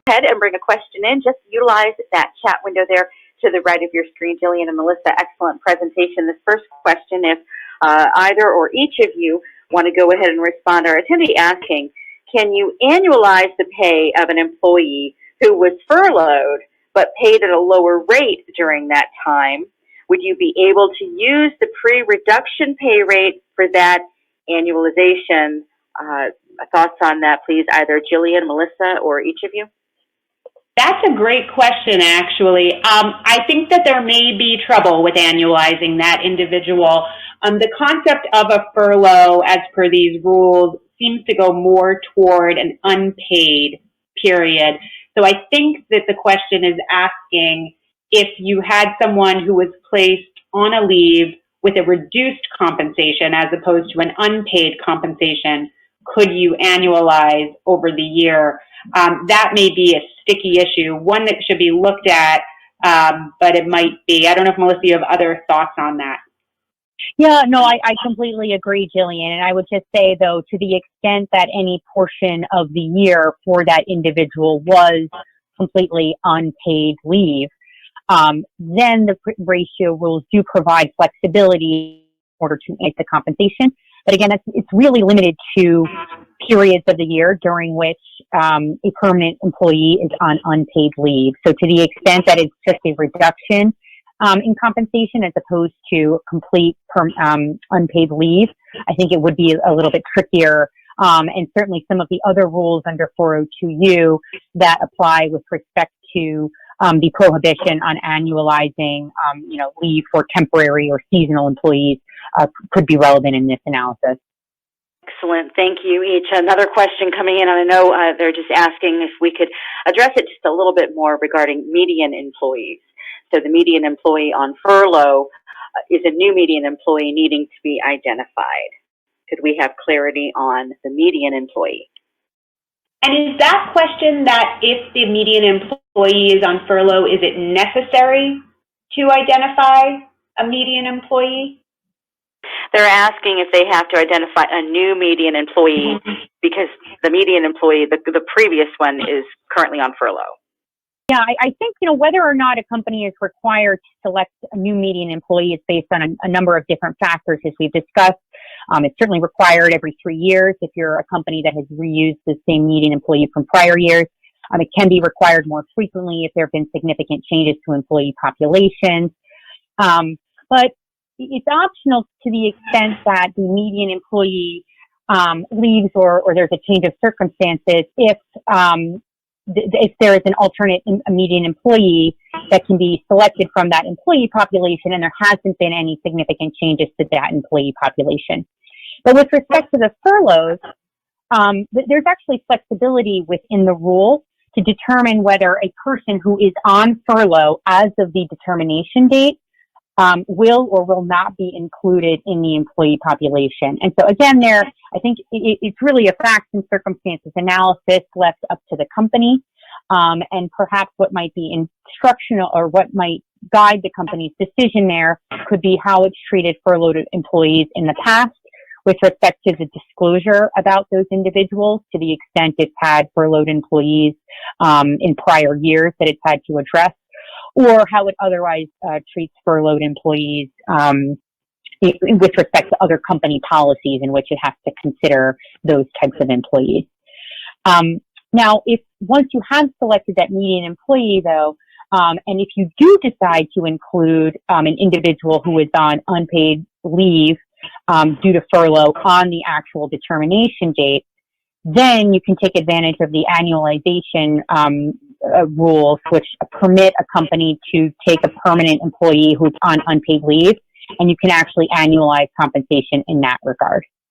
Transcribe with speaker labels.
Speaker 1: ahead and bring a question in. Just utilize that chat window there to the right of your screen. Gillian and Melissa, excellent presentation. This first question, if either or each of you want to go ahead and respond, our attendee asking, can you annualize the pay of an employee who was furloughed but paid at a lower rate during that time? Would you be able to use the pre-reduction pay rate for that annualization? Thoughts on that, please, either Gillian, Melissa, or each of you?
Speaker 2: That's a great question, actually. I think that there may be trouble with annualizing that individual. The concept of a furlough, as per these rules, seems to go more toward an unpaid period. So I think that the question is asking if you had someone who was placed on a leave with a reduced compensation as opposed to an unpaid compensation, could you annualize over the year? That may be a sticky issue, one that should be looked at, but it might be. I don't know if, Melissa, you have other thoughts on that.
Speaker 3: Yeah, no, I completely agree, Gillian. And I would just say, though, to the extent that any portion of the year for that individual was completely unpaid leave, then the ratio rules do provide flexibility in order to make the compensation. But again, it's really limited to periods of the year during which a permanent employee is on unpaid leave. So to the extent that it's just a reduction in compensation as opposed to complete unpaid leave, I think it would be a little bit trickier. And certainly some of the other rules under 402U that apply with respect to the prohibition on annualizing, leave for temporary or seasonal employees could be relevant in this analysis.
Speaker 1: Excellent. Thank you each. Another question coming in, and I know they're just asking if we could address it just a little bit more regarding median employees. So the median employee on furlough is a new median employee needing to be identified. Could we have clarity on the median employee?
Speaker 2: And is that question that if the median employee is on furlough, is it necessary to identify a median employee?
Speaker 1: They're asking if they have to identify a new median employee because the median employee, the previous one, is currently on furlough.
Speaker 3: Yeah, I think, whether or not a company is required to select a new median employee is based on a number of different factors, as we've discussed. It's certainly required every 3 years if you're a company that has reused the same median employee from prior years. It can be required more frequently if there have been significant changes to employee populations. But it's optional to the extent that the median employee leaves or there's a change of circumstances if there is an alternate median employee that can be selected from that employee population and there hasn't been any significant changes to that employee population. But with respect to the furloughs, there's actually flexibility within the rule to determine whether a person who is on furlough as of the determination date will or will not be included in the employee population. And so again, I think it's really a facts and circumstances analysis left up to the company. And perhaps what might be instructional or what might guide the company's decision there could be how it's treated furloughed employees in the past with respect to the disclosure about those individuals to the extent it's had furloughed employees in prior years that it's had to address, or how it otherwise treats furloughed employees with respect to other company policies in which it has to consider those types of employees. Now, if once you have selected that median employee, though, and if you do decide to include an individual who is on unpaid leave due to furlough on the actual determination date, then you can take advantage of the annualization rules, which permit a company to take a permanent employee who's on unpaid leave, and you can actually annualize compensation in that regard.